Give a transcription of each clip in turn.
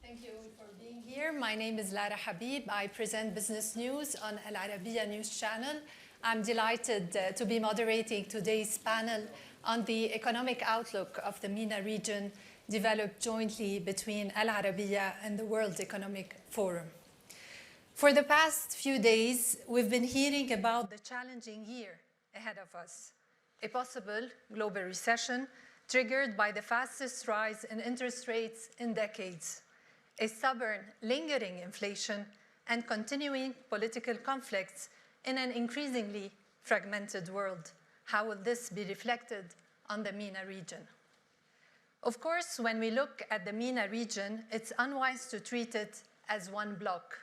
Thank you all for being here. My name is Lara Habib. I present business news on Arabiya news channel. I'm delighted to be moderating today's panel on the economic outlook of the MENA region developed jointly between Arabiya and the World Economic Forum. For the past few days, we've been hearing about the challenging year ahead of us, a possible global recession triggered by the fastest rise in interest rates in decades, a stubborn, lingering inflation, and continuing political conflicts in an increasingly fragmented world. How will this be reflected on the MENA region? Of course, when we look at the MENA region, it's unwise to treat it as one block.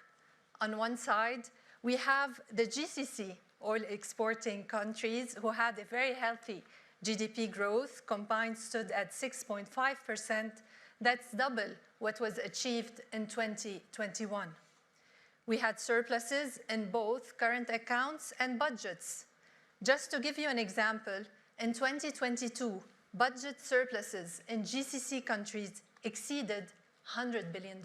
On one side, we have the GCC, oil exporting countries, who had a very healthy GDP growth. Combined stood at 6.5%. That's double what was achieved in 2021. We had surpluses in both current accounts and budgets. Just to give you an example, in 2022, budget surpluses in GCC countries exceeded $100 billion.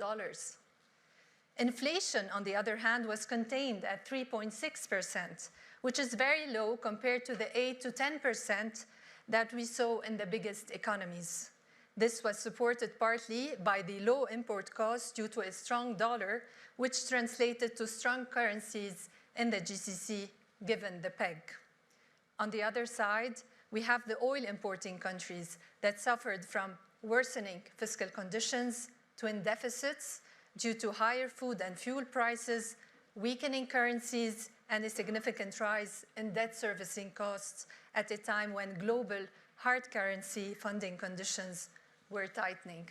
Inflation, on the other hand, was contained at 3.6%, which is very low compared to the 8 to 10% that we saw in the biggest economies. This was supported partly by the low import costs due to a strong dollar, which translated to strong currencies in the GCC, given the peg. On the other side, we have the oil importing countries that suffered from worsening fiscal conditions, twin deficits due to higher food and fuel prices, weakening currencies, and a significant rise in debt servicing costs at a time when global hard currency funding conditions were tightening.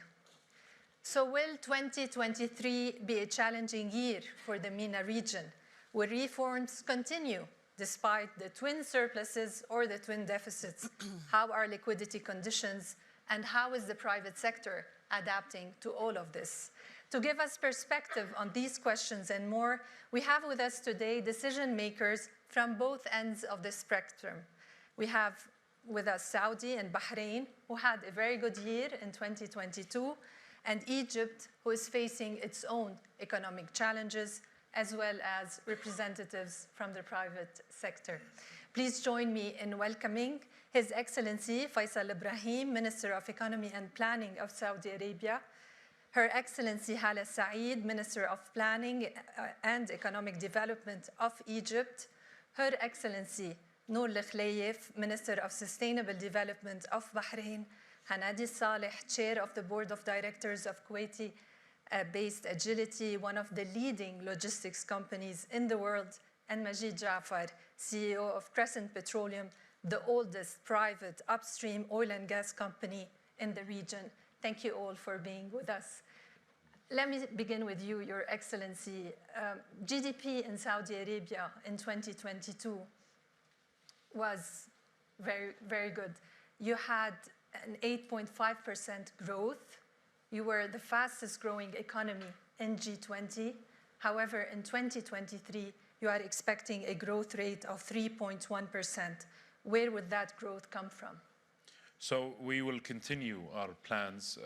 So will 2023 be a challenging year for the MENA region? Will reforms continue despite the twin surpluses or the twin deficits? How are liquidity conditions, and how is the private sector adapting to all of this? To give us perspective on these questions and more, we have with us today decision makers from both ends of the spectrum. We have with us Saudi and Bahrain, who had a very good year in 2022, and Egypt, who is facing its own economic challenges, as well as representatives from the private sector. Please join me in welcoming His Excellency Faisal Alibrahim, Minister of Economy and Planning of Saudi Arabia, Her Excellency Hala Saeed, Minister of Planning and Economic Development of Egypt, Her Excellency Noor Ali Alkhulaif, Minister of Sustainable Development of Bahrain, Henadi Al Saleh, Chair of the Board of Directors of Kuwaiti-based Agility, one of the leading logistics companies in the world, and Majid Jafar, CEO of Crescent Petroleum, the oldest private upstream oil and gas company in the region. Thank you all for being with us. Let me begin with you, Your Excellency. GDP in Saudi Arabia in 2022 was very, very good. You had an 8.5% growth. You were the fastest growing economy in G20. However, in 2023, you are expecting a growth rate of 3.1%. Where would that growth come from? So we will continue our plans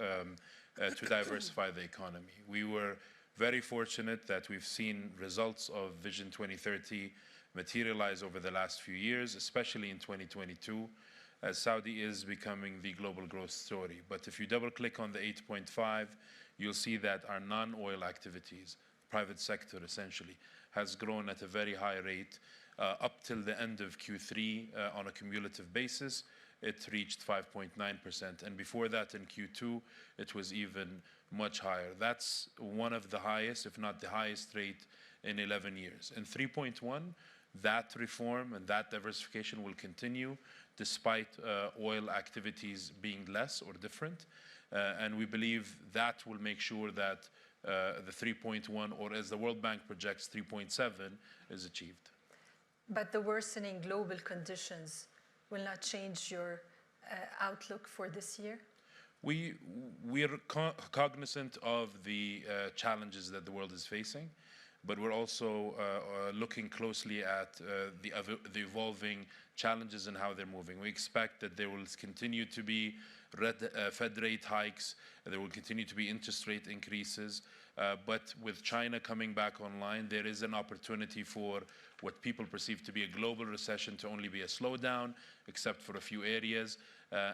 to diversify the economy. We were very fortunate that we've seen results of Vision 2030 materialize over the last few years, especially in 2022, as Saudi is becoming the global growth story. But if you double click on the 8.5, you'll see that our non-oil activities, private sector essentially, has grown at a very high rate. Up till the end of Q3 on a cumulative basis, it reached 5.9%. And before that in Q2, it was even much higher. That's one of the highest, if not the highest rate in 11 years. And 3.1, that reform and that diversification will continue despite oil activities being less or different. And we believe that will make sure that the 3.1, or as the World Bank projects, 3.7 is achieved. But the worsening global conditions will not change your outlook for this year? We are cognizant of the challenges that the world is facing, but we're also looking closely at the evolving challenges and how they're moving. We expect that there will continue to be Fed rate hikes. There will continue to be interest rate increases. But with China coming back online, there is an opportunity for what people perceive to be a global recession to only be a slowdown, except for a few areas,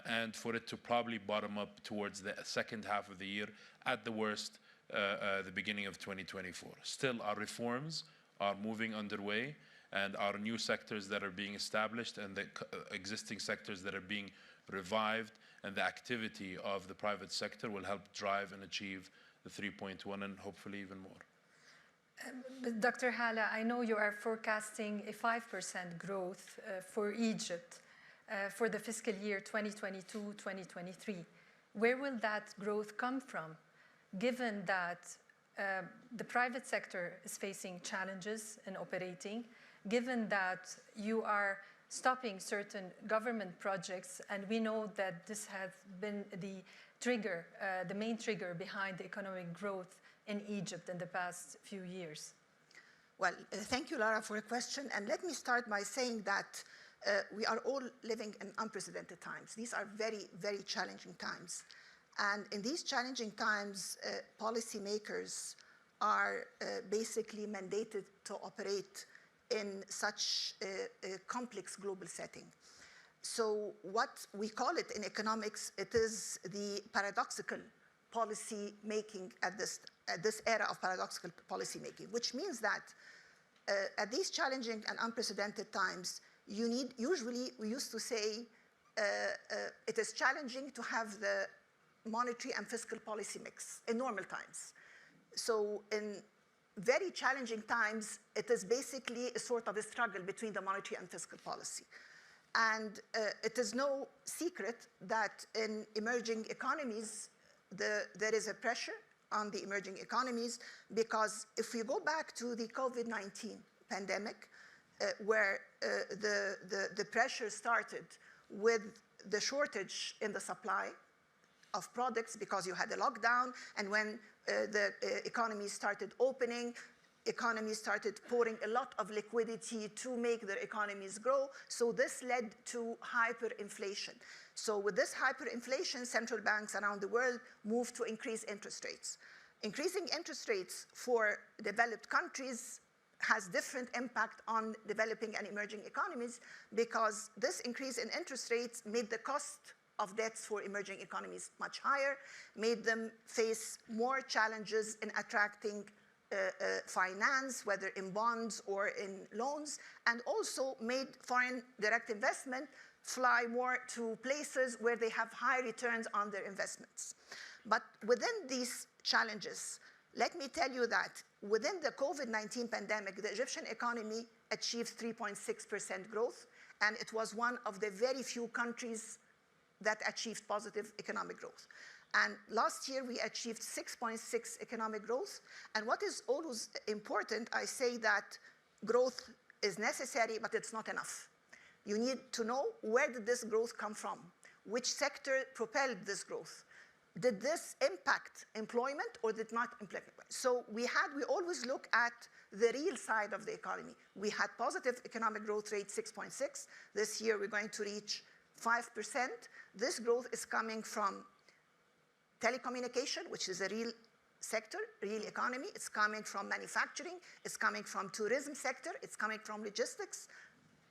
and for it to probably bottom up towards the second half of the year, at the worst, the beginning of 2024. Still, our reforms are moving underway, and our new sectors that are being established and the existing sectors that are being revived, and the activity of the private sector will help drive and achieve the 3.1 and hopefully even more. Dr. Hala, I know you are forecasting a 5% growth for Egypt for the fiscal year 2022-2023. Where will that growth come from, given that the private sector is facing challenges in operating, given that you are stopping certain government projects, and we know that this has been the trigger, the main trigger behind the economic growth in Egypt in the past few years? Well, thank you, Lara, for your question. And let me start by saying that we are all living in unprecedented times. These are very, very challenging times. And in these challenging times, policymakers are basically mandated to operate in such a complex global setting. So what we call it in economics, it is the paradoxical policy making at this era of paradoxical policy making, which means that at these challenging and unprecedented times, usually we used to say it is challenging to have the monetary and fiscal policy mix in normal times. So in very challenging times, it is basically a sort of a struggle between the monetary and fiscal policy. And it is no secret that in emerging economies, there is a pressure on the emerging economies, because if we go back to the COVID-19 pandemic, where the pressure started with the shortage in the supply of products because you had a lockdown, and when the economy started opening, economies started pouring a lot of liquidity to make their economies grow. So this led to hyperinflation. So with this hyperinflation, central banks around the world moved to increase interest rates. Increasing interest rates for developed countries has different impact on developing and emerging economies, because this increase in interest rates made the cost of debts for emerging economies much higher, made them face more challenges in attracting finance, whether in bonds or in loans, and also made foreign direct investment fly more to places where they have high returns on their investments. But within these challenges, let me tell you that within the COVID-19 pandemic, the Egyptian economy achieved 3.6% growth, and it was one of the very few countries that achieved positive economic growth. And last year, we achieved 6.6 economic growth. And what is always important, I say that growth is necessary, but it's not enough. You need to know, where did this growth come from? Which sector propelled this growth? Did this impact employment or did not impact? So we always look at the real side of the economy. We had positive economic growth rate 6.6. This year, we're going to reach 5%. This growth is coming from telecommunication, which is a real sector, real economy. It's coming from manufacturing. It's coming from tourism sector. It's coming from logistics.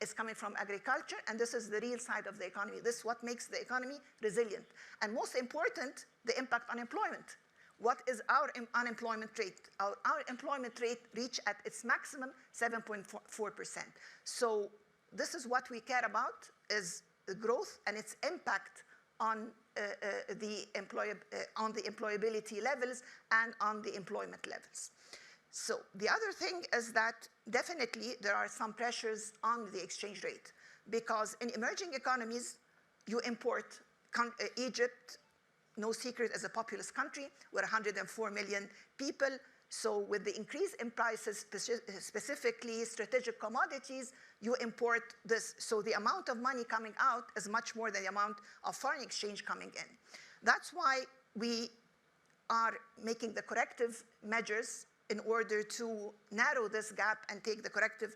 It's coming from agriculture. And this is the real side of the economy. This is what makes the economy resilient. And most important, the impact on employment. What is our unemployment rate? Our employment rate reached at its maximum 7.4%. So this is what we care about, is the growth and its impact on the employability levels and on the employment levels. So the other thing is that definitely there are some pressures on the exchange rate, because in emerging economies, you import. Egypt, no secret, is a populous country. We're 104 million people. So with the increase in prices, specifically strategic commodities, you import this. So the amount of money coming out is much more than the amount of foreign exchange coming in. That's why we are making the corrective measures in order to narrow this gap and take the corrective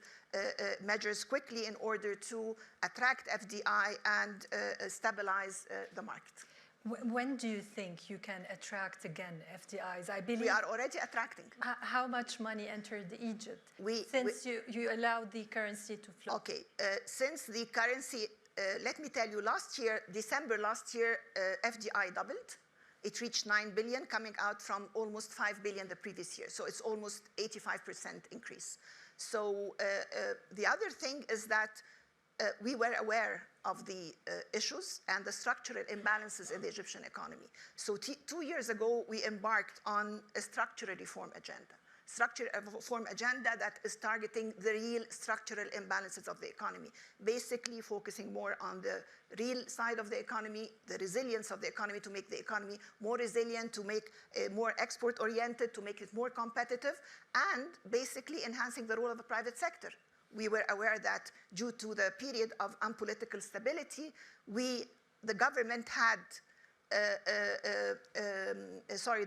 measures quickly in order to attract FDI and stabilize the market. When do you think you can attract again FDIs? I believe We are already attracting. How much money entered Egypt since you allowed the currency to flow? Okay, since the currency, let me tell you, last year, December last year, FDI doubled. It reached 9 billion, coming out from almost 5 billion the previous year. So it's almost 85% increase. So the other thing is that we were aware of the issues and the structural imbalances in the Egyptian economy. So 2 years ago, we embarked on a structural reform agenda. Structural reform agenda that is targeting the real structural imbalances of the economy, basically focusing more on the real side of the economy, the resilience of the economy, to make the economy more resilient, to make it more export-oriented, to make it more competitive, and basically enhancing the role of the private sector. We were aware that due to the period of unpolitical stability, the government had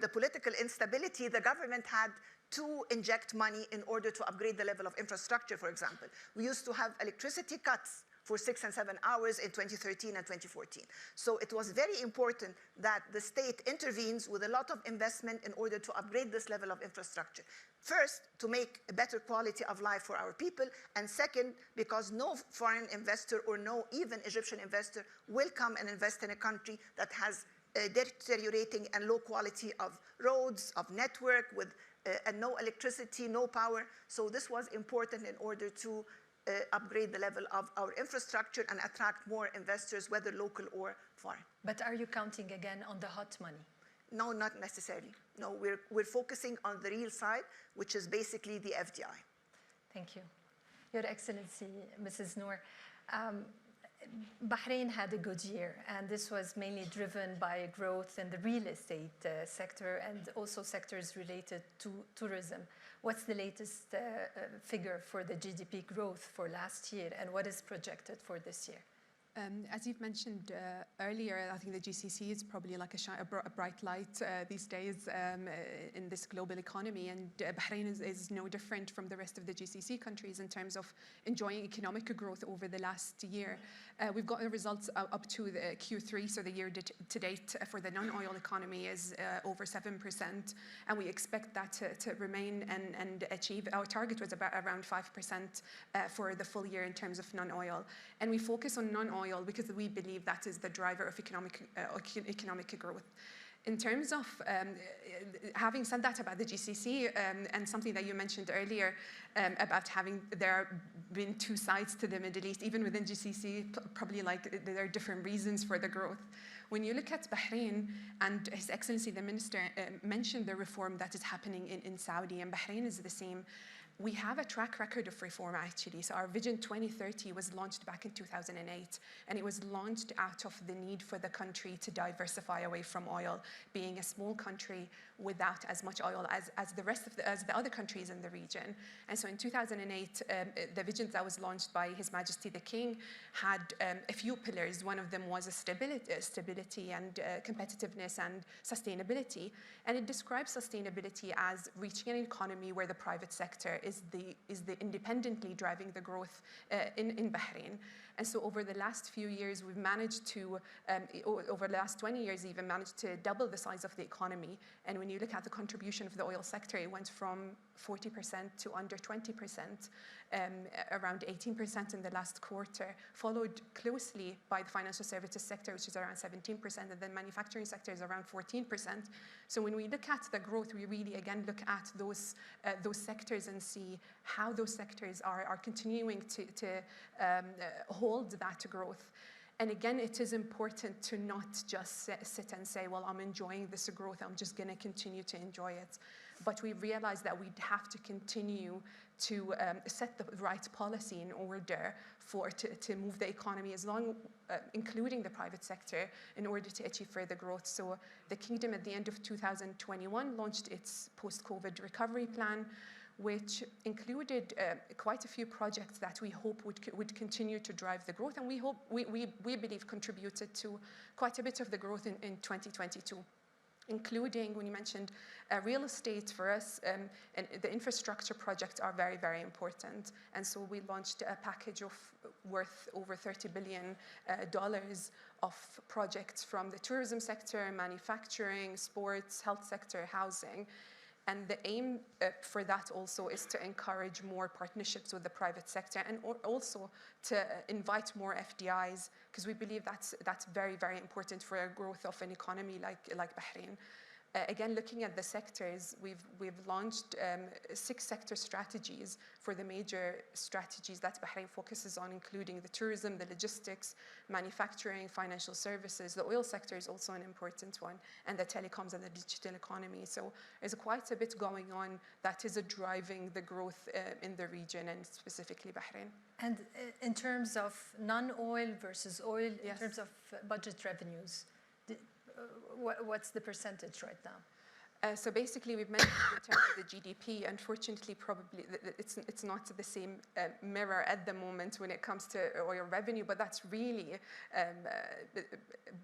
the political instability, the government had to inject money in order to upgrade the level of infrastructure, for example. We used to have electricity cuts for 6 and 7 hours in 2013 and 2014. So it was very important that the state intervenes with a lot of investment in order to upgrade this level of infrastructure. First, to make a better quality of life for our people, and second, because no foreign investor or no even Egyptian investor will come and invest in a country that has deteriorating and low quality of roads, of network, with and no electricity, no power. So this was important in order to upgrade the level of our infrastructure and attract more investors, whether local or foreign. But are you counting again on the hot money? No, not necessarily. No, we're focusing on the real side, which is basically the FDI. Thank you. Your Excellency, Mrs. Noor, Bahrain had a good year, and this was mainly driven by growth in the real estate sector and also sectors related to tourism. What's the latest figure for the GDP growth for last year, and what is projected for this year? As you've mentioned earlier, I think the GCC is probably like a bright light these days in this global economy, and Bahrain is no different from the rest of the GCC countries in terms of enjoying economic growth over the last year. We've got the results up to the Q3, so the year to date for the non-oil economy is over 7%, and we expect that to remain and achieve. Our target was around 5% for the full year in terms of non-oil, and we focus on non-oil because we believe that is the driver of economic growth. In terms of having said that about the GCC and something that you mentioned earlier about there been two sides to the Middle East, even within GCC, probably like there are different reasons for the growth. When you look at Bahrain, and His Excellency the Minister mentioned the reform that is happening in Saudi, and Bahrain is the same. We have a track record of reform, actually. So our Vision 2030 was launched back in 2008, and it was launched out of the need for the country to diversify away from oil, being a small country without as much oil as the other countries in the region. And so in 2008, the vision that was launched by His Majesty the King had a few pillars. One of them was stability and competitiveness and sustainability. And it describes sustainability as reaching an economy where the private sector is the independently driving the growth in Bahrain. And so over the last few years, we've managed to, over the last 20 years even, managed to double the size of the economy. And when you look at the contribution of the oil sector, it went from 40% to under 20%, around 18% in the last quarter, followed closely by the financial services sector, which is around 17%, and then manufacturing sector is around 14%. So when we look at the growth, we really, again, look at those sectors and see how those sectors are continuing to hold that growth. And again, it is important to not just sit and say, well, I'm enjoying this growth, I'm just going to continue to enjoy it. But we realize that we have to continue to set the right policy in order to move the economy, including the private sector, in order to achieve further growth. So the Kingdom at the end of 2021 launched its post-COVID recovery plan, which included quite a few projects that we hope would continue to drive the growth, and we believe contributed to quite a bit of the growth in 2022. including, when you mentioned real estate for us, and the infrastructure projects are very, very important. And so we launched a package of worth over $30 billion of projects from the tourism sector, manufacturing, sports, health sector, housing. And the aim for that also is to encourage more partnerships with the private sector, and also to invite more FDIs, because we believe that's very, very important for a growth of an economy like Bahrain. Again, looking at the sectors, we've launched 6 sector strategies for the major strategies that Bahrain focuses on, including the tourism, the logistics, manufacturing, financial services. The oil sector is also an important one, and the telecoms and the digital economy. So there's quite a bit going on that is driving the growth in the region, and specifically Bahrain. And in terms of non-oil versus oil, Yes. in terms of budget revenues, what's the percentage right now? So basically, we've mentioned in terms of the GDP. Unfortunately, probably it's not the same mirror at the moment when it comes to oil revenue, but that's really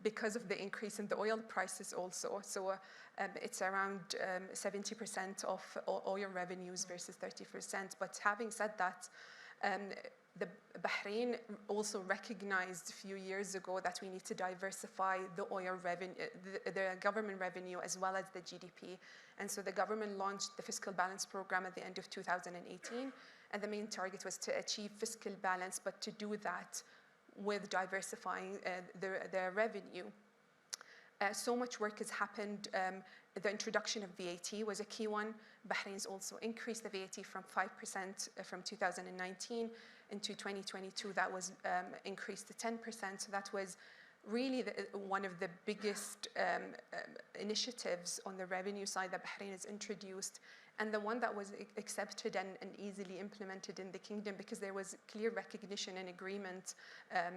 because of the increase in the oil prices also. So it's around 70% of oil revenues versus 30%. But having said that, the Bahrain also recognized a few years ago that we need to diversify the oil revenue, the government revenue, as well as the GDP. And so the government launched the fiscal balance program at the end of 2018. And the main target was to achieve fiscal balance, but to do that with diversifying their revenue. So much work has happened. The introduction of VAT was a key one. Bahrain's also increased the VAT from 5% from 2019 into 2022. That was increased to 10%. So that was really one of the biggest initiatives on the revenue side that Bahrain has introduced, and the one that was accepted and easily implemented in the kingdom, because there was clear recognition and agreement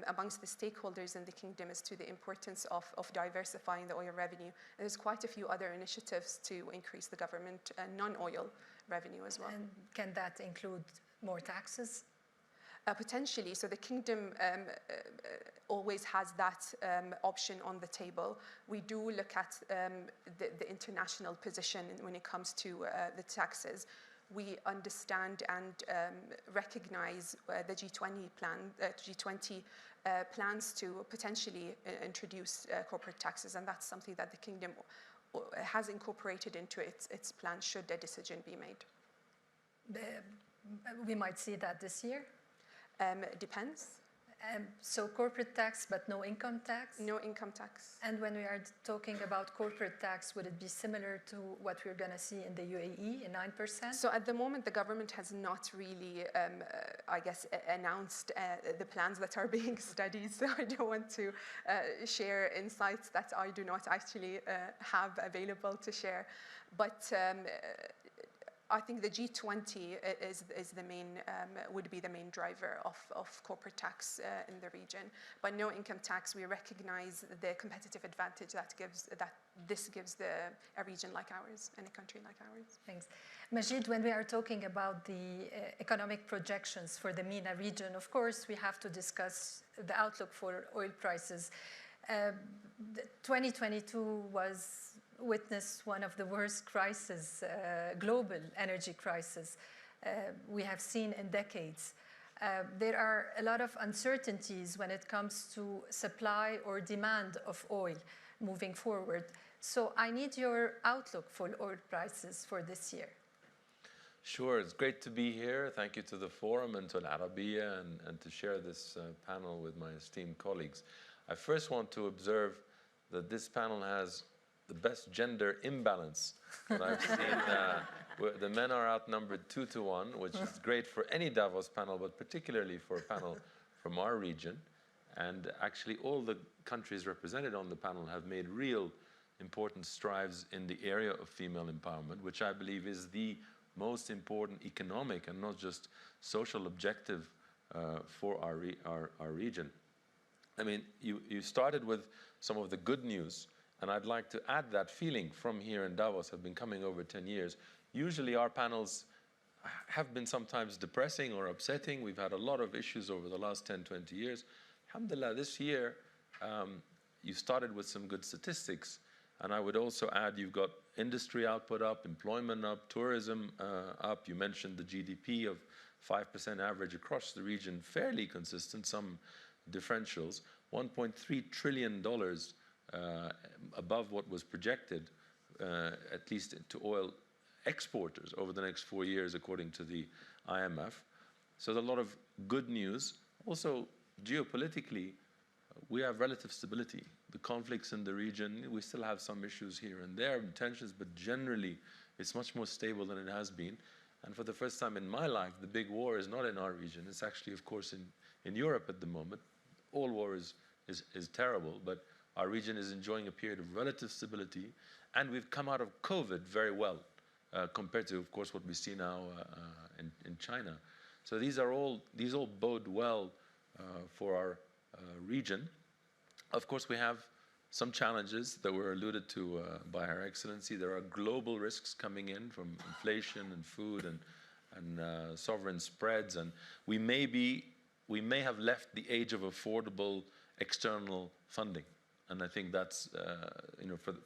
amongst the stakeholders in the kingdom as to the importance of diversifying the oil revenue. And there's quite a few other initiatives to increase the government non-oil revenue as well. And can that include more taxes? Potentially. So the kingdom always has that option on the table. We do look at the international position when it comes to the taxes. We understand and recognize the G20 plans to potentially introduce corporate taxes, and that's something that the kingdom has incorporated into its plan should a decision be made. We might see that this year? It depends. So corporate tax, but no income tax? No income tax. And when we are talking about corporate tax, would it be similar to what we're going to see in the UAE, 9%? So at the moment, the government has not really, I guess, announced the plans that are being studied. So I don't want to share insights that I do not actually have available to share. But I think the G20 is the main, would be the main driver of corporate tax in the region. But no income tax, we recognize the competitive advantage that this gives a region like ours and a country like ours. Thanks. Majid, when we are talking about the economic projections for the MENA region, of course, we have to discuss the outlook for oil prices. 2022 witnessed one of the worst crises, global energy crisis we have seen in decades. There are a lot of uncertainties when it comes to supply or demand of oil moving forward. So I need your outlook for oil prices for this year. Sure, it's great to be here. Thank you to the forum and to Arabiya and to share this panel with my esteemed colleagues. I first want to observe that this panel has the best gender imbalance that I've seen. The men are outnumbered 2-1, which is great for any Davos panel, but particularly for a panel from our region. And actually all the countries represented on the panel have made real important strides in the area of female empowerment, which I believe is the most important economic and not just social objective for our region. I mean, you started with some of the good news, and I'd like to add that feeling from here in Davos. I've been coming over 10 years. Usually our panels have been sometimes depressing or upsetting. We've had a lot of issues over the last 10, 20 years. Alhamdulillah, this year, you started with some good statistics. And I would also add, you've got industry output up, employment up, tourism up. You mentioned the GDP of 5% average across the region, fairly consistent, some differentials. $1.3 trillion above what was projected, at least to oil exporters over the next 4 years, according to the IMF. So there's a lot of good news. Also, geopolitically, we have relative stability. The conflicts in the region, we still have some issues here and there, tensions, but generally, it's much more stable than it has been. And for the first time in my life, the big war is not in our region. It's actually, of course, in Europe at the moment. All war is terrible, but our region is enjoying a period of relative stability. And we've come out of COVID very well, compared to, of course, what we see now in China. So these all bode well for our region. Of course, we have some challenges that were alluded to by Her Excellency. There are global risks coming in from inflation and food and sovereign spreads. And we may have left the age of affordable external funding. And I think that's,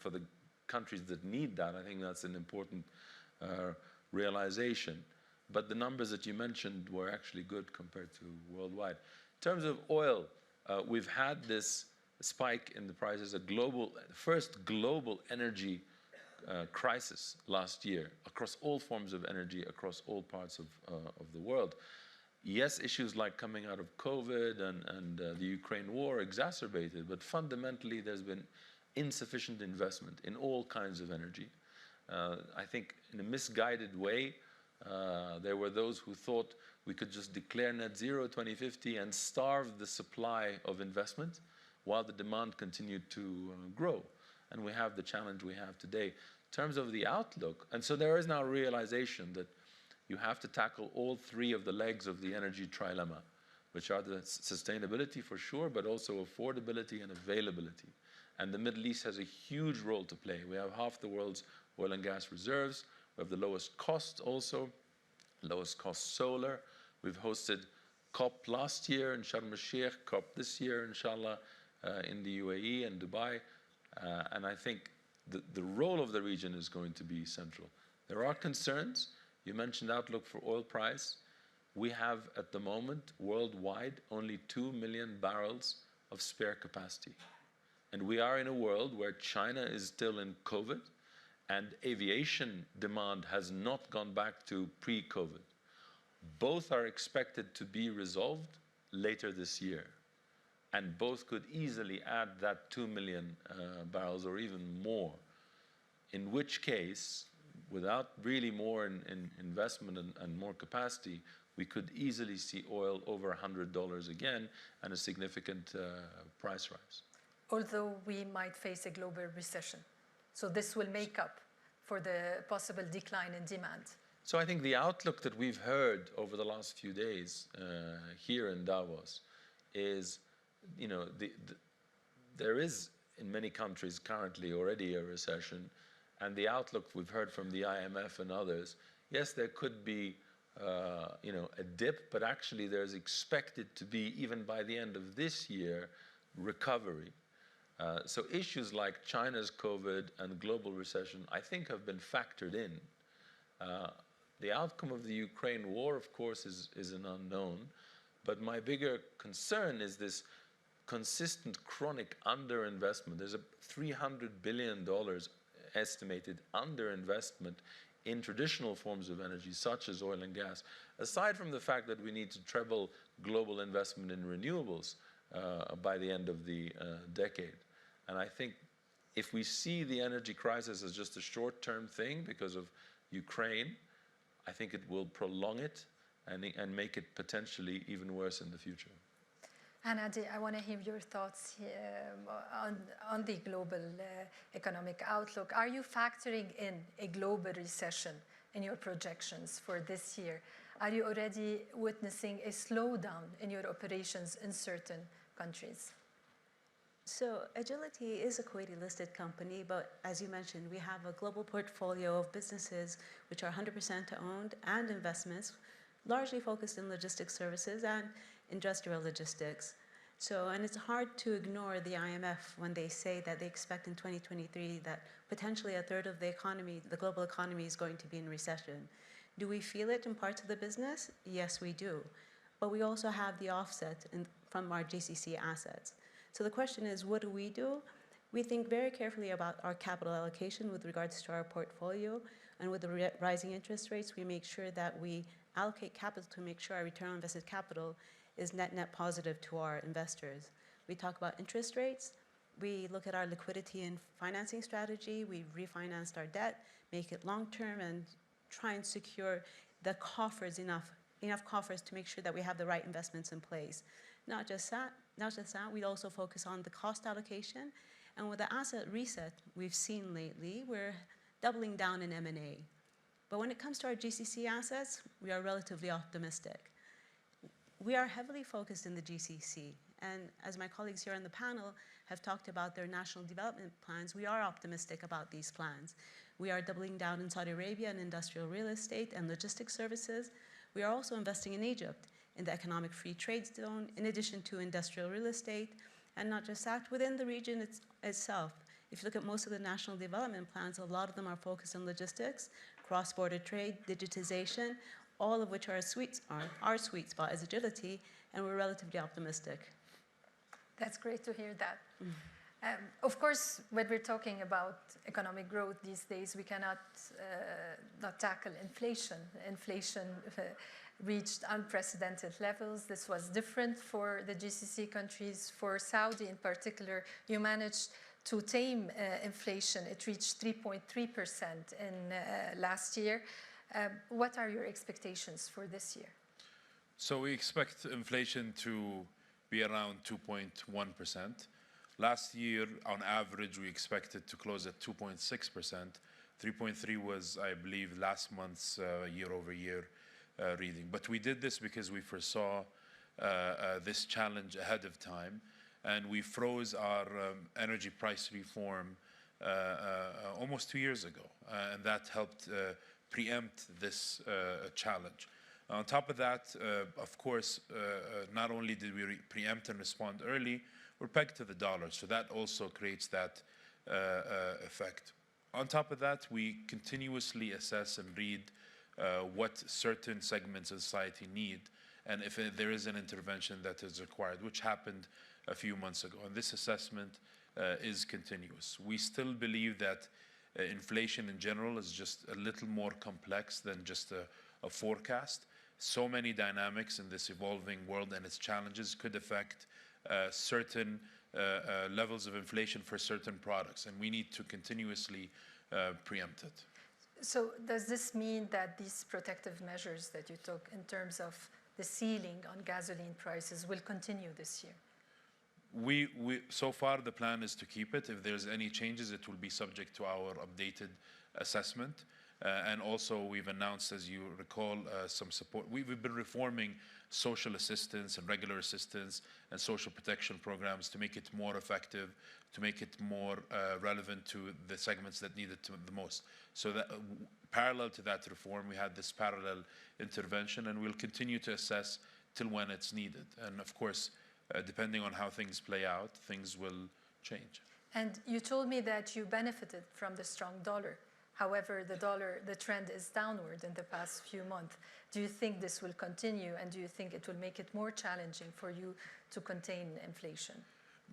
for the countries that need that, I think that's an important realization. But the numbers that you mentioned were actually good compared to worldwide. In terms of oil, we've had this spike in the prices, first global energy crisis last year across all forms of energy, across all parts of the world. Yes, issues like coming out of COVID and the Ukraine war exacerbated, but fundamentally there's been insufficient investment in all kinds of energy. I think in a misguided way, there were those who thought we could just declare net zero 2050 and starve the supply of investment while the demand continued to grow. And we have the challenge we have today. In terms of the outlook, and so there is now a realization that you have to tackle all three of the legs of the energy trilemma, which are the sustainability for sure, but also affordability and availability. And the Middle East has a huge role to play. We have half the world's oil and gas reserves. We have the lowest cost also, lowest cost solar. We've hosted COP last year in Sharm el-Sheikh, COP this year, inshallah, in the UAE and Dubai. And I think the role of the region is going to be central. There are concerns. You mentioned outlook for oil price. We have, at the moment, worldwide, only 2 million barrels of spare capacity. And we are in a world where China is still in COVID, and aviation demand has not gone back to pre-COVID. Both are expected to be resolved later this year. And both could easily add that 2 million barrels or even more. In which case, without really more in investment and more capacity, we could easily see oil over $100 again and a significant price rise. Although we might face a global recession. So this will make up for the possible decline in demand. So I think the outlook that we've heard over the last few days here in Davos is, there is in many countries currently already a recession, and the outlook we've heard from the IMF and others, yes, there could be a dip, but actually there's expected to be, even by the end of this year, recovery. So issues like China's COVID and global recession, I think, have been factored in. The outcome of the Ukraine war, of course, is an unknown. But my bigger concern is this consistent chronic underinvestment. There's a $300 billion estimated underinvestment in traditional forms of energy, such as oil and gas, aside from the fact that we need to treble global investment in renewables by the end of the decade. And I think if we see the energy crisis as just a short-term thing because of Ukraine, I think it will prolong it and make it potentially even worse in the future. Henadi, I want to hear your thoughts on the global economic outlook. Are you factoring in a global recession in your projections for this year? Are you already witnessing a slowdown in your operations in certain countries? So Agility is a Kuwaiti-listed company, but as you mentioned, we have a global portfolio of businesses which are 100% owned and investments, largely focused in logistics services and industrial logistics. So, and it's hard to ignore the IMF when they say that they expect in 2023 that potentially a third of the economy, the global economy, is going to be in recession. Do we feel it in parts of the business? Yes, we do. But we also have the offset from our GCC assets. So the question is, what do? We think very carefully about our capital allocation with regards to our portfolio, and with the rising interest rates, we make sure that we allocate capital to make sure our return on invested capital is net positive to our investors. We talk about interest rates. We look at our liquidity and financing strategy. We refinanced our debt, make it long-term, and try and secure the coffers, enough coffers to make sure that we have the right investments in place. Not just that, we also focus on the cost allocation. And with the asset reset we've seen lately, we're doubling down in M&A. But when it comes to our GCC assets, we are relatively optimistic. We are heavily focused in the GCC, and as my colleagues here on the panel have talked about their national development plans, we are optimistic about these plans. We are doubling down in Saudi Arabia in industrial real estate and logistics services. We are also investing in Egypt in the economic free trade zone, in addition to industrial real estate, and not just that, within the region itself. If you look at most of the national development plans, a lot of them are focused on logistics, cross-border trade, digitization, all of which are our sweet spot is agility, and we're relatively optimistic. That's great to hear that. Of course, when we're talking about economic growth these days, we cannot not tackle inflation. Inflation reached unprecedented levels. This was different for the GCC countries. For Saudi in particular, you managed to tame inflation. It reached 3.3% in last year. What are your expectations for this year? So we expect inflation to be around 2.1%. Last year, on average, we expected to close at 2.6%. 3.3 was, I believe, last month's year-over-year reading. But we did this because we foresaw this challenge ahead of time, and we froze our energy price reform almost 2 years ago, and that helped preempt this challenge. On top of that, of course, not only did we preempt and respond early, we're pegged to the dollar, so that also creates that effect. On top of that, we continuously assess and read what certain segments of society need, and if there is an intervention that is required, which happened a few months ago. And this assessment is continuous. We still believe that inflation in general is just a little more complex than just a forecast. So many dynamics in this evolving world and its challenges could affect certain levels of inflation for certain products, and we need to continuously preempt it. So does this mean that these protective measures that you took in terms of the ceiling on gasoline prices will continue this year? So far, the plan is to keep it. If there's any changes, it will be subject to our updated assessment. And also, we've announced, as you recall, some support. We've been reforming social assistance and regular assistance and social protection programs to make it more effective, to make it more relevant to the segments that need it the most. So that parallel to that reform, we had this parallel intervention, and we'll continue to assess till when it's needed. And of course, depending on how things play out, things will change. And you told me that you benefited from the strong dollar. However, the trend is downward in the past few months. Do you think this will continue, and do you think it will make it more challenging for you to contain inflation?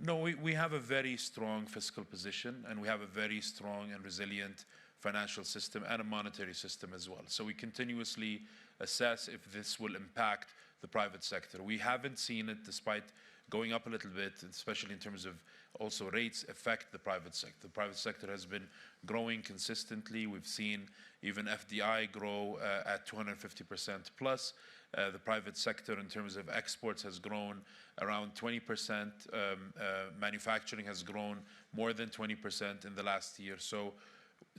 No, we have a very strong fiscal position, and we have a very strong and resilient financial system and a monetary system as well. So we continuously assess if this will impact the private sector. We haven't seen it, despite going up a little bit, especially in terms of also rates, affect the private sector. The private sector has been growing consistently. We've seen even FDI grow at 250% plus. The private sector in terms of exports has grown around 20%. Manufacturing has grown more than 20% in the last year. So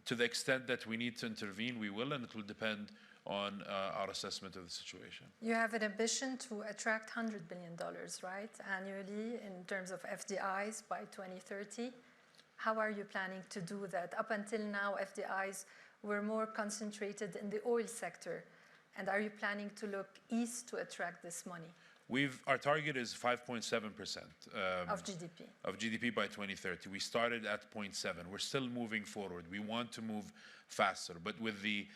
to the extent that we need to intervene, we will, and it will depend on our assessment of the situation. You have an ambition to attract $100 billion, right, annually in terms of FDIs by 2030. How are you planning to do that? Up until now, FDIs were more concentrated in the oil sector. And are you planning to look east to attract this money? Our target is 5.7% of GDP. Of GDP by 2030. We started at 0.7. We're still moving forward. We want to move faster, but with the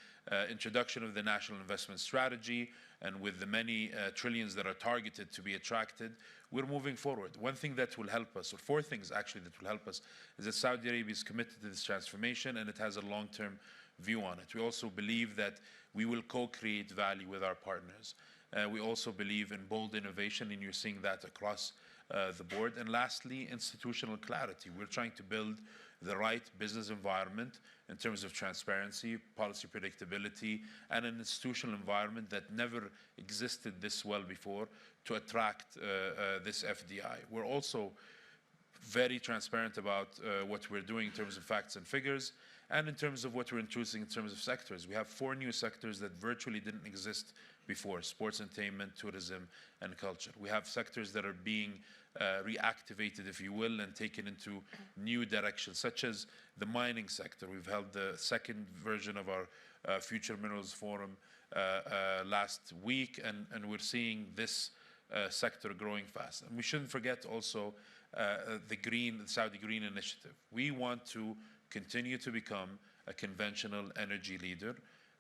introduction of the National Investment Strategy and with the many trillions that are targeted to be attracted, we're moving forward. One thing that will help us, or four things actually that will help us, is that Saudi Arabia is committed to this transformation and it has a long-term view on it. We also believe that we will co-create value with our partners. We also believe in bold innovation, and you're seeing that across the board. And lastly, institutional clarity. We're trying to build the right business environment in terms of transparency, policy predictability, and an institutional environment that never existed this well before to attract this FDI. We're also very transparent about what we're doing in terms of facts and figures, and in terms of what we're introducing in terms of sectors. We have 4 new sectors that virtually didn't exist before: sports, entertainment, tourism, and culture. We have sectors that are being reactivated, if you will, and taken into new directions, such as the mining sector. We've held the second version of our Future Minerals Forum last week, and we're seeing this sector growing fast. And we shouldn't forget also the Saudi Green Initiative. We want to continue to become a conventional energy leader,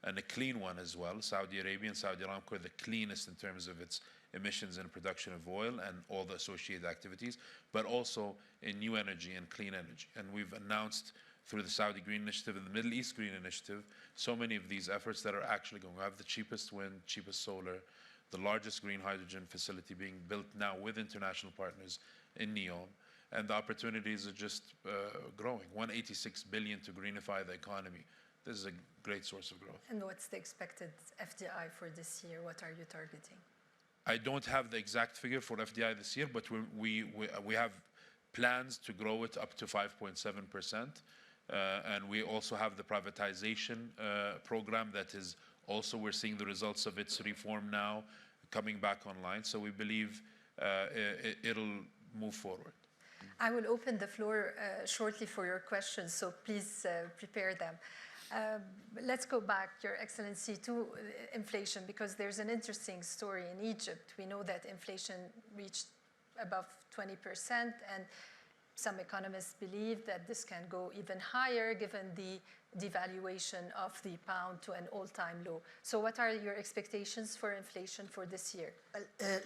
and a clean one as well. Saudi Arabia and Saudi Aramco are the cleanest in terms of its emissions and production of oil and all the associated activities, but also in new energy and clean energy. And we've announced through the Saudi Green Initiative and the Middle East Green Initiative so many of these efforts that are actually going. We have the cheapest wind, cheapest solar, the largest green hydrogen facility being built now with international partners in NEOM. And the opportunities are just growing. $186 billion to greenify the economy. This is a great source of growth. And what's the expected FDI for this year? What are you targeting? I don't have the exact figure for FDI this year, but we have plans to grow it up to 5.7%. And we also have the privatization program that is also, we're seeing the results of its reform now coming back online. So we believe it'll move forward. I will open the floor shortly for your questions, so please prepare them. Let's go back, Your Excellency, to inflation, because there's an interesting story in Egypt. We know that inflation reached above 20%, and some economists believe that this can go even higher given the devaluation of the pound to an all-time low. So what are your expectations for inflation for this year?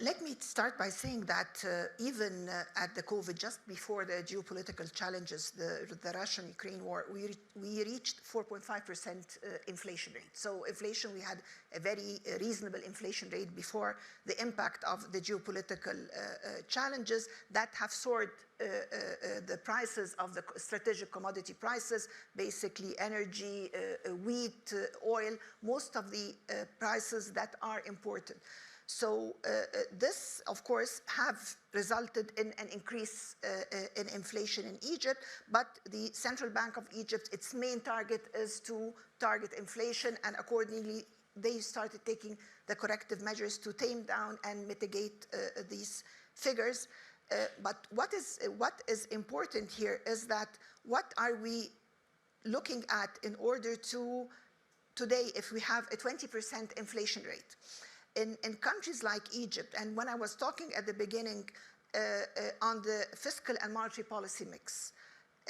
Let me start by saying that even at the COVID, just before the geopolitical challenges, the Russian-Ukraine war, we reached 4.5% inflation rate. So inflation, we had a very reasonable inflation rate before the impact of the geopolitical challenges that have soared the prices of the strategic commodity prices, basically energy, wheat, oil, most of the prices that are important. So this, of course, have resulted in an increase in inflation in Egypt, but the Central Bank of Egypt, its main target is to target inflation, and accordingly, they started taking the corrective measures to tame down and mitigate these figures. But what is important here is that what are we looking at in order to, today, if we have a 20% inflation rate, in countries like Egypt, and when I was talking at the beginning on the fiscal and monetary policy mix,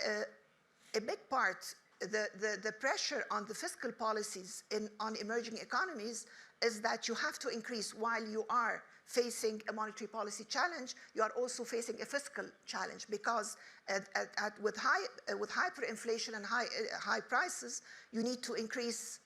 a big part, the pressure on the fiscal policies on emerging economies is that you have to increase while you are facing a monetary policy challenge, you are also facing a fiscal challenge, because with hyperinflation and high prices, you need to increase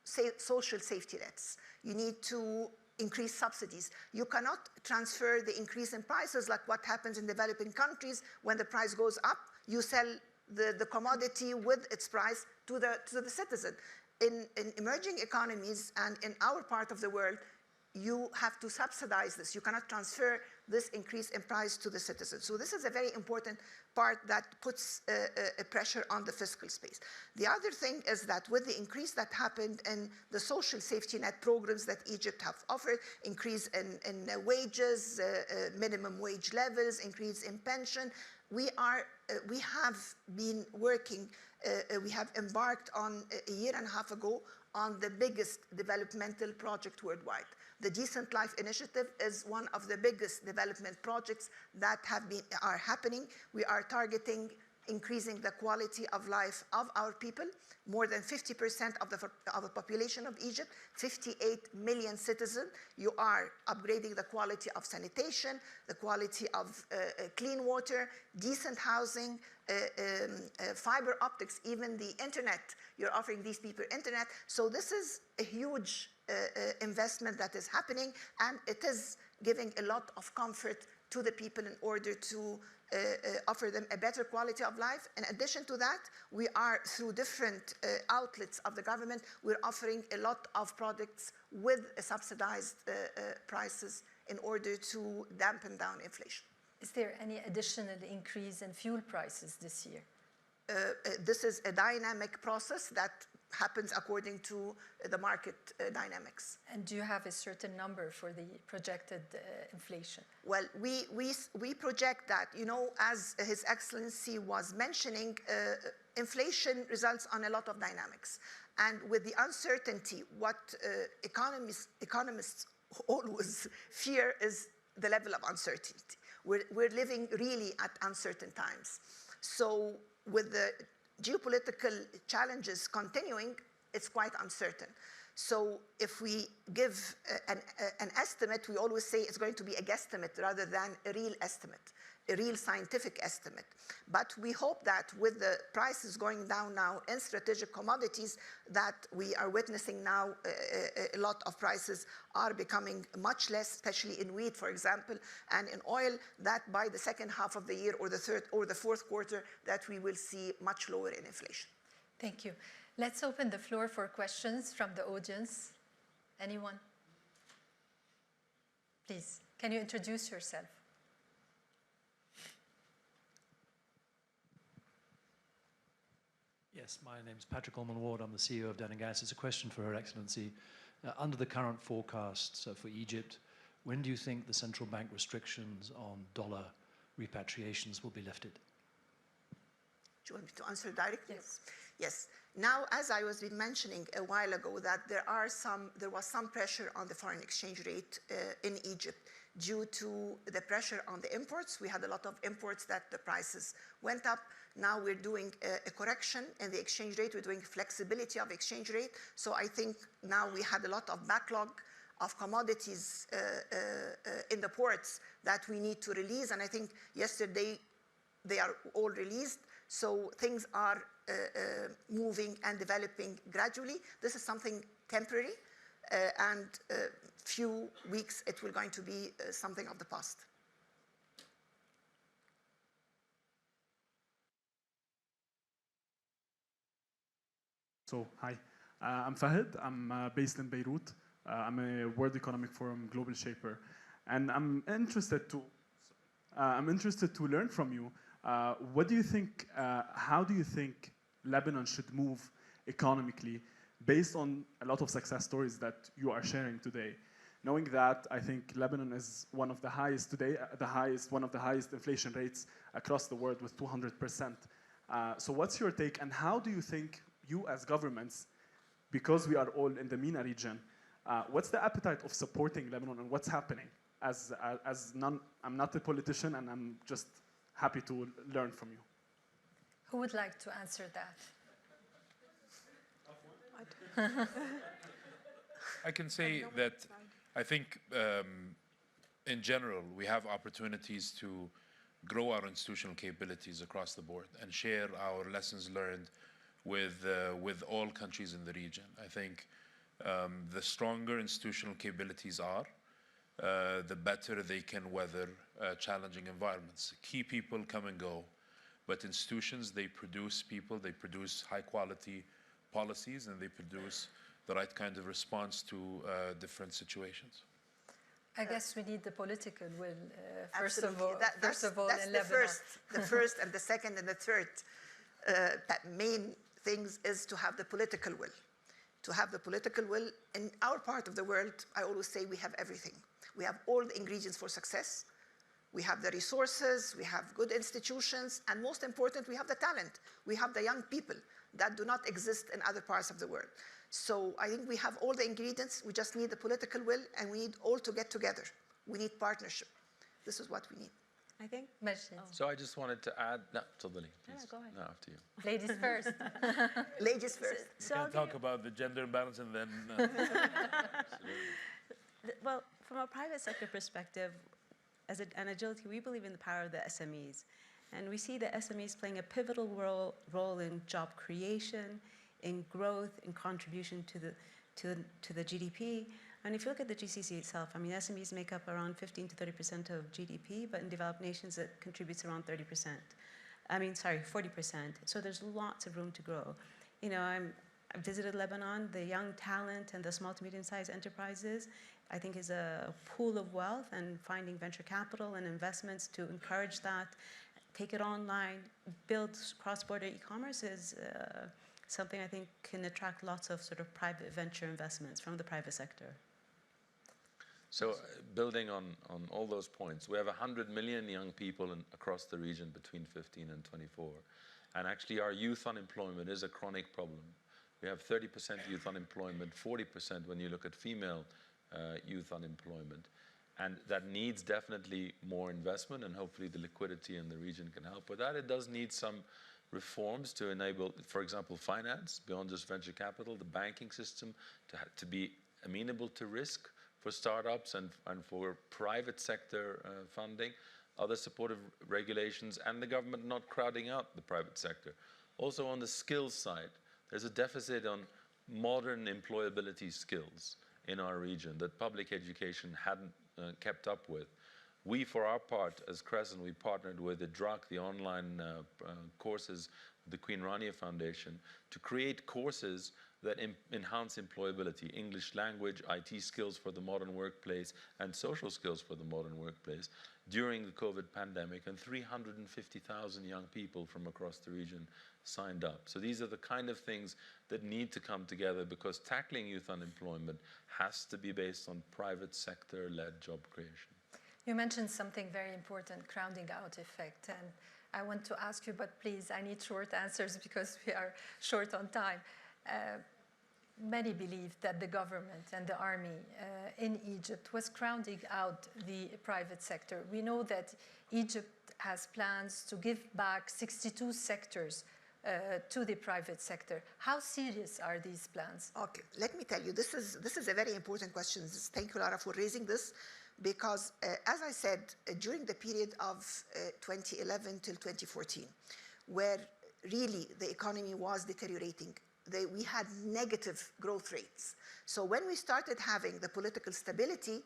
social safety nets. You need to increase subsidies. You cannot transfer the increase in prices like what happens in developing countries. When the price goes up, you sell the commodity with its price to the citizen. In emerging economies and in our part of the world, you have to subsidize this. You cannot transfer this increase in price to the citizen. So this is a very important part that puts a pressure on the fiscal space. The other thing is that with the increase that happened in the social safety net programs that Egypt have offered, increase in wages, minimum wage levels, increase in pension, we have been working we have embarked on a year and a half ago on the biggest developmental project worldwide. The Decent Life Initiative is one of the biggest development projects that are happening. We are targeting increasing the quality of life of our people. More than 50% of the population of Egypt, 58 million citizens, you are upgrading the quality of sanitation, the quality of clean water, decent housing, fiber optics, even the internet. You're offering these people internet. So this is a huge investment that is happening, and it is giving a lot of comfort to the people in order to offer them a better quality of life. In addition to that, we are, through different outlets of the government, we're offering a lot of products with subsidized prices in order to dampen down inflation. Is there any additional increase in fuel prices this year? This is a dynamic process that happens according to the market dynamics. And do you have a certain number for the projected inflation? Well, we project that, you know, as His Excellency was mentioning, inflation results on a lot of dynamics. And with the uncertainty, what economists always fear is the level of uncertainty. We're living really at uncertain times. So with the geopolitical challenges continuing, it's quite uncertain. So if we give an estimate, we always say it's going to be a guesstimate rather than a real estimate, a real scientific estimate. But we hope that with the prices going down now in strategic commodities that we are witnessing now, a lot of prices are becoming much less, especially in wheat, for example, and in oil, that by the second half of the year or the third or the fourth quarter, that we will see much lower in inflation. Thank you. Let's open the floor for questions from the audience. Anyone? Please, can you introduce yourself? Yes, my name is Patrick Allman-Ward. I'm the CEO of Dun & Gas. It's a question for Her Excellency. Under the current forecasts for Egypt, when do you think the central bank restrictions on dollar repatriations will be lifted? Do you want me to answer directly? Yes. Yes. Now, as I was mentioning a while ago, that there was some pressure on the foreign exchange rate in Egypt due to the pressure on the imports. We had a lot of imports that the prices went up. Now we're doing a correction in the exchange rate. We're doing flexibility of exchange rate. So I think now we had a lot of backlog of commodities in the ports that we need to release. And I think yesterday they are all released. So things are moving and developing gradually. This is something temporary, and few weeks it will going to be something of the past. So, hi, I'm Fahid. I'm based in Beirut. I'm a World Economic Forum Global Shaper, and I'm interested to learn from you. What do you think? How do you think Lebanon should move economically, based on a lot of success stories that you are sharing today? Knowing that, I think Lebanon is one of the highest today, one of the highest inflation rates across the world with 200%. So what's your take, and how do you think you as governments, because we are all in the MENA region, what's the appetite of supporting Lebanon, and what's happening? I'm not a politician, and I'm just happy to learn from you. Who would like to answer that? I can say that I think in general we have opportunities to grow our institutional capabilities across the board and share our lessons learned with all countries in the region. I think the stronger institutional capabilities are, the better they can weather challenging environments. Key people come and go, but institutions, they produce people, they produce high quality policies, and they produce the right kind of response to different situations. I guess we need the political will, first of all, that's in Lebanon. The first and the second and the third main things is to have the political will. To have the political will. In our part of the world, I always say we have everything. We have all the ingredients for success. We have the resources, we have good institutions, and most important, we have the talent. We have the young people that do not exist in other parts of the world. So I think we have all the ingredients. We just need the political will, and we need all to get together. We need partnership. This is what we need. I think. Majid. So I just wanted to add, no, totally, please. No, go ahead. No, after you. Ladies first. Ladies first. So We I'll can give talk you- about the gender imbalance and then. Well, from a private sector perspective, as an agility, we believe in the power of the SMEs. And we see the SMEs playing a pivotal role in job creation, in growth, in contribution to the GDP. And if you look at the GCC itself, I mean, SMEs make up around 15 to 30% of GDP, but in developed nations, it contributes around 30%. I mean, sorry, 40%. So there's lots of room to grow. You know, I visited Lebanon. The young talent and the small to medium-sized enterprises, I think, is a pool of wealth, and finding venture capital and investments to encourage that, take it online, build cross-border e-commerce is something I think can attract lots of sort of private venture investments from the private sector. So building on all those points, we have 100 million young people across the region between 15 and 24. And actually our youth unemployment is a chronic problem. We have 30% youth unemployment, 40% when you look at female youth unemployment. And that needs definitely more investment, and hopefully the liquidity in the region can help with that. It does need some reforms to enable, for example, finance, beyond just venture capital, the banking system to be amenable to risk for startups and for private sector funding, other supportive regulations, and the government not crowding out the private sector. Also on the skills side, there's a deficit on modern employability skills in our region that public education hadn't kept up with. We, for our part, as Crescent, we partnered with the DRUC, the online courses, the Queen Rania Foundation, to create courses that enhance employability, English language, IT skills for the modern workplace, and social skills for the modern workplace during the COVID pandemic, and 350,000 young people from across the region signed up. So these are the kind of things that need to come together, because tackling youth unemployment has to be based on private sector-led job creation. You mentioned something very important, crowding out effect. And I want to ask you, but please, I need short answers because we are short on time. Many believe that the government and the army in Egypt was crowding out the private sector. We know that Egypt has plans to give back 62 sectors to the private sector. How serious are these plans? Okay, let me tell you, this is a very important question. Thank you, Lara, for raising this, because as I said, during the period of 2011 till 2014, where really the economy was deteriorating, we had negative growth rates. So when we started having the political stability,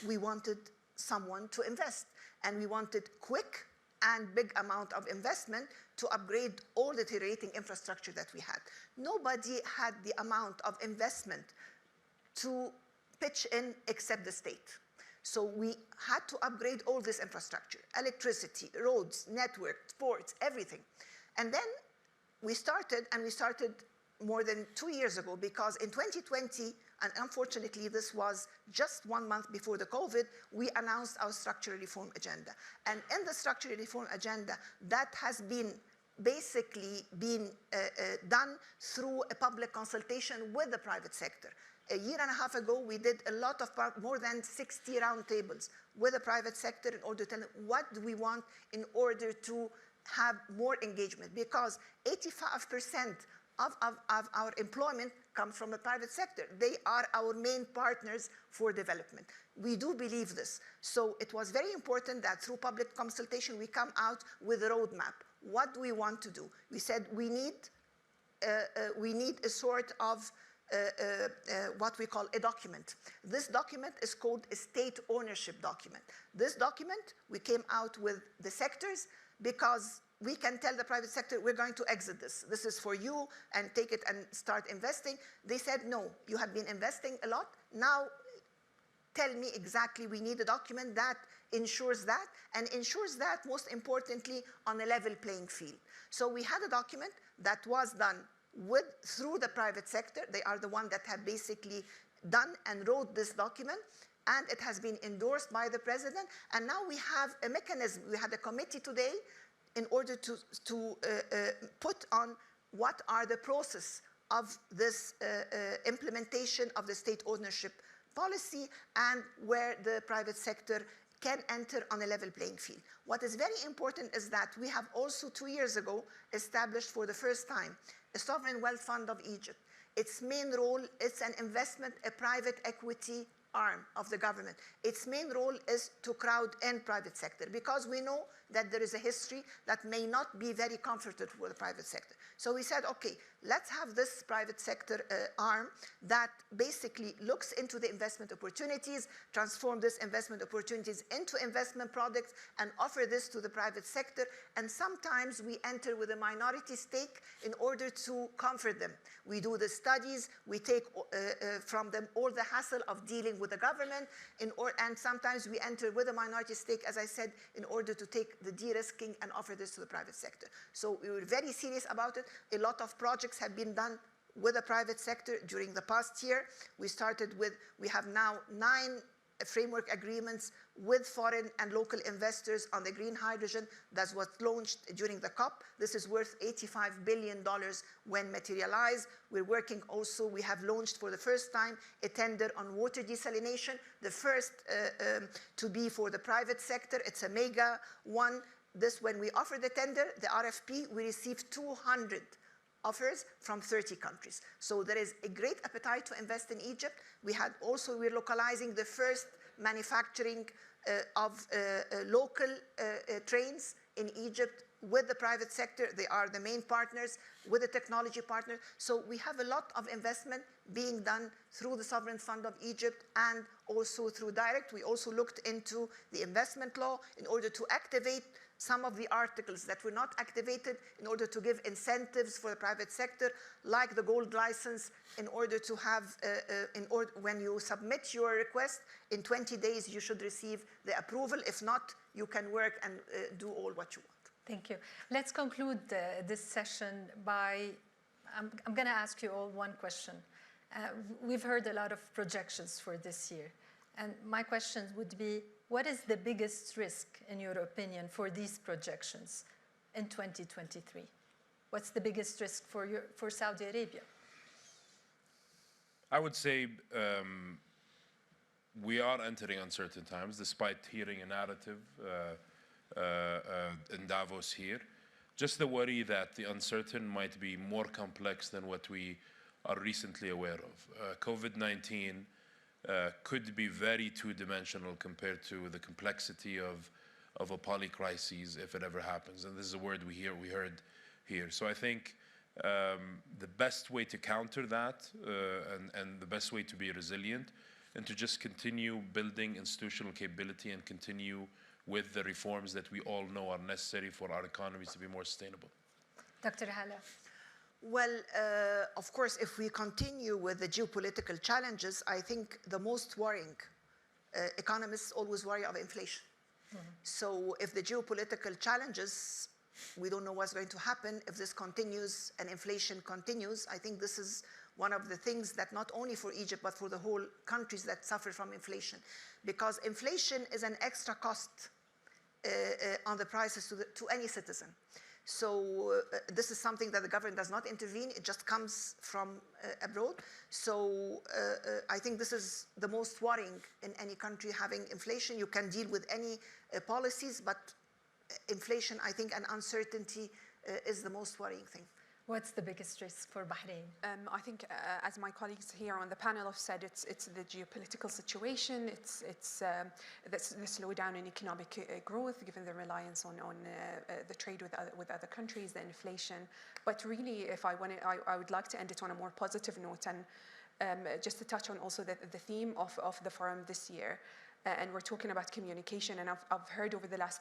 we wanted someone to invest, and we wanted quick and big amount of investment to upgrade all the deteriorating infrastructure that we had. Nobody had the amount of investment to pitch in except the state. So we had to upgrade all this infrastructure, electricity, roads, network, ports, everything. And then we started more than 2 years ago, because in 2020, and unfortunately this was just 1 month before the COVID, we announced our structural reform agenda. And in the structural reform agenda, that has been basically been done through a public consultation with the private sector. A year and a half ago, we did a lot of, more than 60 roundtables with the private sector in order to tell them what do we want in order to have more engagement, because 85% of our employment comes from the private sector. They are our main partners for development. We do believe this. So it was very important that through public consultation, we come out with a roadmap. What do we want to do? We said we need a sort of what we call a document. This document is called a state ownership document. This document, we came out with the sectors, because we can tell the private sector, we're going to exit this. This is for you, and take it and start investing. They said, no, you have been investing a lot. Now tell me exactly, we need a document that ensures that, and ensures that, most importantly, on a level playing field. So we had a document that was done through the private sector. They are the one that have basically done and wrote this document. and it has been endorsed by the president. And now we have a mechanism. We had a committee today in order to put on what are the process of this implementation of the state ownership policy and where the private sector can enter on a level playing field. What is very important is that we have also 2 years ago established for the first time a sovereign wealth fund of Egypt. Its main role is an investment, a private equity arm of the government. Its main role is to crowd in private sector because we know that there is a history that may not be very comfortable for the private sector. So we said, okay, let's have this private sector arm that basically looks into the investment opportunities, transform this investment opportunities into investment products and offer this to the private sector. And sometimes we enter with a minority stake in order to comfort them. We do the studies, we take from them all the hassle of dealing with the government, and sometimes we enter with a minority stake, as I said, in order to take the de-risking and offer this to the private sector. So we were very serious about it. A lot of projects have been done with the private sector during the past year. We have now 9 framework agreements with foreign and local investors on the green hydrogen. That's what launched during the COP. This is worth $85 billion when materialized. We're working also, we have launched for the first time a tender on water desalination, the first to be for the private sector. It's a mega one. This, when we offer the tender, the RFP, we received 200 offers from 30 countries. So there is a great appetite to invest in Egypt. We're localizing the first manufacturing of local trains in Egypt with the private sector. They are the main partners with the technology partners. So we have a lot of investment being done through the Sovereign Fund of Egypt and also through direct. We also looked into the investment law in order to activate some of the articles that were not activated in order to give incentives for the private sector, like the gold license, in order to have, when you submit your request, in 20 days you should receive the approval. If not, you can work and do all what you want. Thank you. Let's conclude this session by, I'm going to ask you all one question. We've heard a lot of projections for this year. And my question would be, what is the biggest risk, in your opinion, for these projections in 2023? What's the biggest risk for Saudi Arabia? I would say we are entering uncertain times, despite hearing a narrative in Davos here. Just the worry that the uncertain might be more complex than what we are recently aware of. COVID-19 could be very two-dimensional compared to the complexity of a polycrisis if it ever happens. And this is a word we heard here. So I think the best way to counter that and the best way to be resilient and to just continue building institutional capability and continue with the reforms that we all know are necessary for our economies to be more sustainable. Dr. Hala. Well, of course, if we continue with the geopolitical challenges, I think the most worrying, economists always worry of inflation. Mm-hmm. So if the geopolitical challenges, we don't know what's going to happen. If this continues and inflation continues, I think this is one of the things that not only for Egypt, but for the whole countries that suffer from inflation. Because inflation is an extra cost on the prices to any citizen. So this is something that the government does not intervene. It just comes from abroad. So I think this is the most worrying in any country, having inflation. You can deal with any policies, but inflation, I think, and uncertainty is the most worrying thing. What's the biggest risk for Bahrain? I think, as my colleagues here on the panel have said, it's the geopolitical situation, it's the slowdown in economic growth, given the reliance on the trade with other countries, the inflation. But really, if I would like to end it on a more positive note, and just to touch on also the theme of the forum this year. And we're talking about communication, and I've heard over the last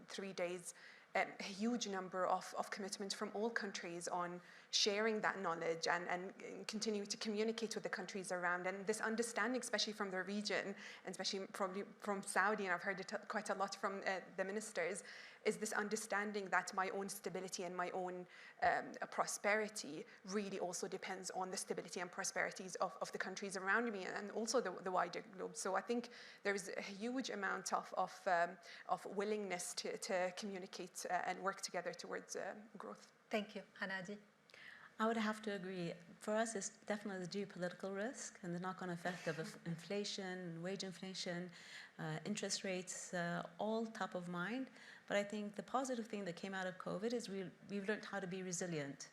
three days a huge number of commitments from all countries on sharing that knowledge and continuing to communicate with the countries around, and this understanding, especially from the region, and especially probably from Saudi, and I've heard it quite a lot from the ministers, is this understanding that my own stability and my own prosperity really also depends on the stability and prosperities of the countries around me and also the wider globe. So I think there is a huge amount of willingness to communicate and work together towards growth. Thank you. Henadi? I would have to agree. For us, it's definitely the geopolitical risk and the knock-on effect of inflation, wage inflation, interest rates, all top of mind. But I think the positive thing that came out of COVID is we've learned how to be resilient.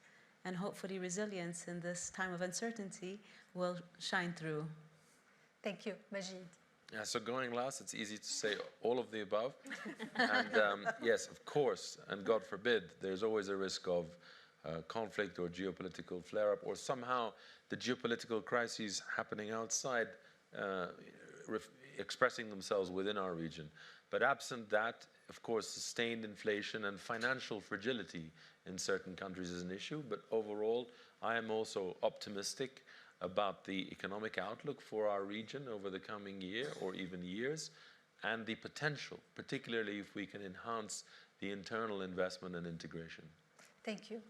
And hopefully resilience in this time of uncertainty will shine through. Thank you. Majid? Yeah, so going last, it's easy to say all of the above. And yes, of course, and God forbid, there's always a risk of conflict or geopolitical flare-up, or somehow the geopolitical crises happening outside expressing themselves within our region. But absent that, of course, sustained inflation and financial fragility in certain countries is an issue. But overall, I am also optimistic about the economic outlook for our region over the coming year or even years, and the potential, particularly if we can enhance the internal investment and integration. Thank you.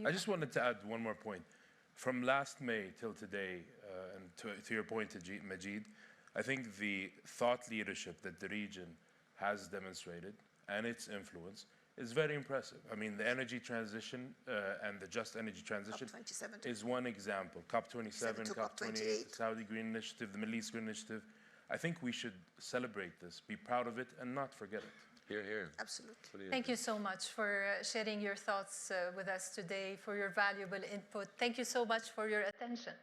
I just wanted to add one more point. From last May till today, and to your point, Majid, I think the thought leadership that the region has demonstrated and its influence is very impressive. I mean, the energy transition and the just energy transition is one example. COP27, COP28, the Saudi Green Initiative, the Middle East Green Initiative. I think we should celebrate this, be proud of it, and not forget it. Hear, hear. Absolutely. Thank you so much for sharing your thoughts with us today, for your valuable input. Thank you so much for your attention.